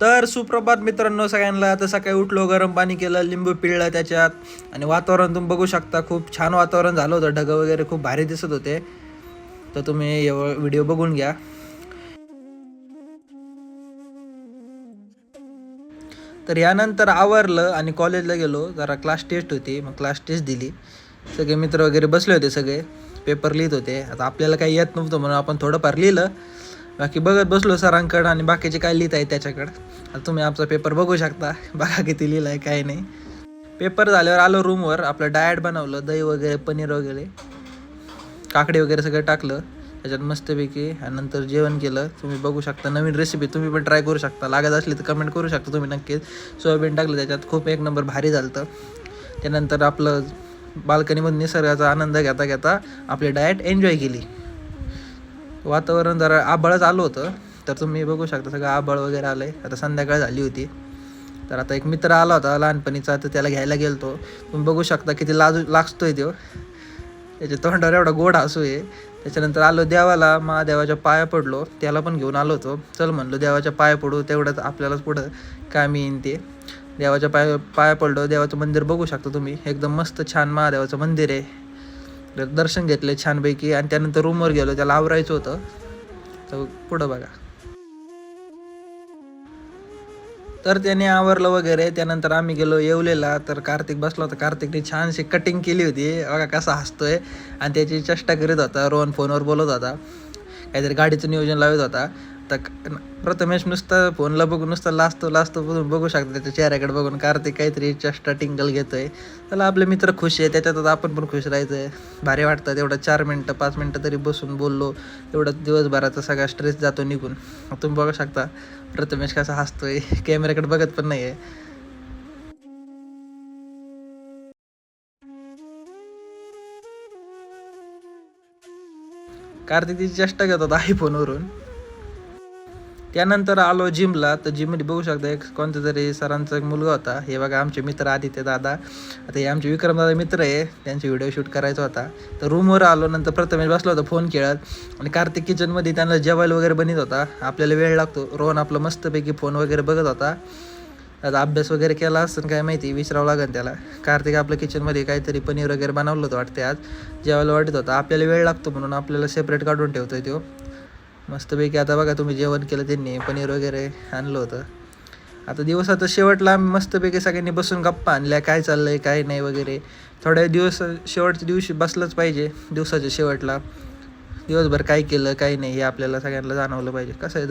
तर सुप्रभात मित्रांनो सगळ्यांना. आता सकाळी उठलो, गरम पाणी केलं, लिंबू पिळलं त्याच्यात आणि वातावरण तुम्ही बघू शकता, खूप छान वातावरण झालं होतं. ढगं वगैरे खूप भारी दिसत होते. तर तुम्ही व्हिडिओ बघून घ्या. तर यानंतर आवरलं आणि कॉलेजला गेलो. जरा क्लास टेस्ट होती, मग क्लास टेस्ट दिली. सगळे मित्र वगैरे बसले होते, सगळे पेपर लिहित होते. आता आपल्याला काही येत नव्हतं म्हणून आपण थोडंफार लिहिलं. बाकी बघत बसलो सरांकडं आणि बाकीचे काय लिहित आहे त्याच्याकडं. आता तुम्ही आमचा पेपर बघू शकता, बघा किती लिहिलं आहे काय नाही. पेपर झाल्यावर आलो रूमवर, आपलं डाएट बनवलं, दही वगैरे, पनीर वगैरे, काकडी वगैरे सगळं टाकलं त्याच्यात मस्तपैकी आणि नंतर जेवण केलं. तुम्ही बघू शकता, नवीन रेसिपी तुम्ही पण ट्राय करू शकता. लागत असली तर कमेंट करू शकता तुम्ही नक्कीच. सोयाबीन टाकलं त्याच्यात, खूप एक नंबर भारी झालं होतं. त्यानंतर आपलं बाल्कनीमध्ये निसर्गाचा आनंद घेता घेता आपली डाएट एन्जॉय केली. वातावरण जरा आभाळच आलं होतं, तर तुम्ही बघू शकता सगळं आभाळ वगैरे आलं आहे. आता संध्याकाळ झाली होती. तर आता एक मित्र आला होता लहानपणीचा, तर त्याला घ्यायला गेलतो. तुम्ही बघू शकता किती लागतोय तो. त्याच्या तोंडावर एवढा गोड हसू आहे. त्याच्यानंतर आलो देवाला, महादेवाच्या पाया पडलो. त्याला पण घेऊन आलो होतो. चल म्हणलो देवाच्या पाया पडू, तेवढंच आपल्यालाच पुढं कामी येईन ते. देवाच्या पाया पडलो. देवाचं मंदिर बघू शकता तुम्ही, एकदम मस्त छान महादेवाचं मंदिर आहे. तर दर्शन घेतले छानपैकी आणि त्यानंतर रूमवर गेलो. त्याला आवरायचं होतं, तर पुढं बघा. तर त्याने आवरलं वगैरे. त्यानंतर आम्ही गेलो येवलेला. तर कार्तिक बसला होता. कार्तिकने छानशी कटिंग केली होती, बघा कसा हसतोय आणि त्याची चेष्टा करीत होता. रोहन फोनवर बोलत होता, काहीतरी गाडीचं नियोजन लावत होता. तर प्रथमेश नुसतं फोनला बघून नुसतं लाजतो बघू शकता त्याच्या चेहऱ्याकडे बघून. कार्तिक काहीतरी चेष्टा टिंगल घेतोय. त्याला आपले मित्र खुश आहे, त्याच्यातच आपण पण खुश राहायचं आहे. भारी वाटतं तेवढं 4 मिनटं 5 मिनटं तरी बसून बोललो, तेवढं दिवसभराचा सगळा स्ट्रेस जातो निघून. तुम्ही बघू शकता प्रथमेश कसा हसतोय, कॅमेऱ्याकडे बघत पण नाही आहे. कार्तिक तिची चेष्टा घेत होता आयफोनवरून. त्यानंतर आलो जिमला. तर जिममध्ये बघू शकता एक कोणत्या तरी सरांचा एक मुलगा होता. हे बघा आमचे मित्र आदित्य दादा. आता हे आमचे विक्रमदादा मित्र आहे, त्यांचे व्हिडिओ शूट करायचा होता. तर रूमवर आलो. नंतर प्रथमेश बसला होता फोन खेळत आणि कार्तिक किचनमध्ये त्यांना जेवायला वगैरे बनत होता. आपल्याला वेळ लागतो. रोहन आपलं मस्तपैकी फोन वगैरे बघत होता. आता अभ्यास वगैरे केला असतं काय माहिती, विचारावं लागेल त्याला. कार्तिक आपलं किचनमध्ये काहीतरी पनीर वगैरे बनवलं होतं वाटते आज, जेवायला वाटत होता. आपल्याला वेळ लागतो म्हणून आपल्याला सेपरेट काढून ठेवतोय तो मस्तपैकी. आता बघा तुम्ही जेवण केलं त्यांनी, पनीर वगैरे आणलं होतं. आता दिवसाचं शेवटला आम्ही मस्तपैकी सगळ्यांनी बसून गप्पा आणल्या, काय चाललं आहे काय नाही वगैरे. थोड्या दिवस शेवटच्या दिवशी बसलंच पाहिजे. दिवसाच्या शेवटला दिवसभर काय केलं काय नाही हे आपल्याला सगळ्यांना जाणवलं पाहिजे. कसं आहे.